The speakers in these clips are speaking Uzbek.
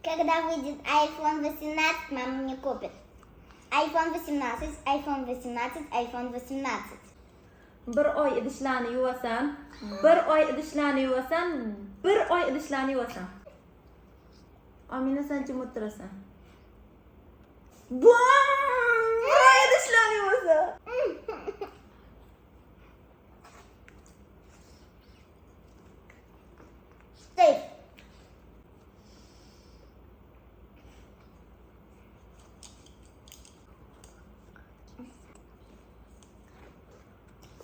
Когда выйдет iPhone 18, мама мне купит. iPhone 18, iPhone 18, iPhone 18. Bir oy idishlarni yuvasan, bir oy idishlarni yuvasan, bir oy idishlarni yuvasan. Amina sen jim o'tirasan. Bir oy idishlarni yuvasan. Safe.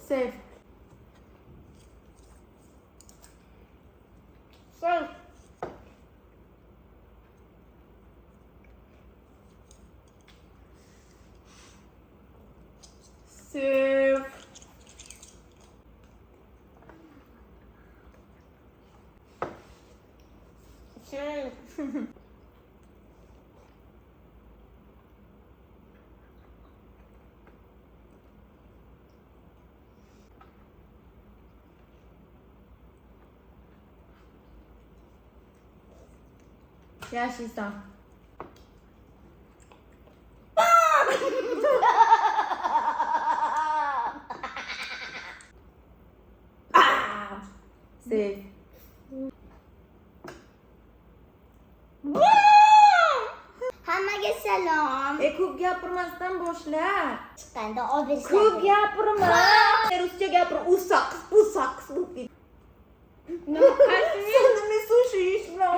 Safe. Safe. Safe. Safe. Yashaysan. Safe. Hammaga salom. Ko'p gapirmasdan boshla. Chiqqanda olib berishadi. Ko'p gapirma. Ruscha gapir. Usaq bo'lib ketdi. Nima qilsin? Nima sushi yeyish bilan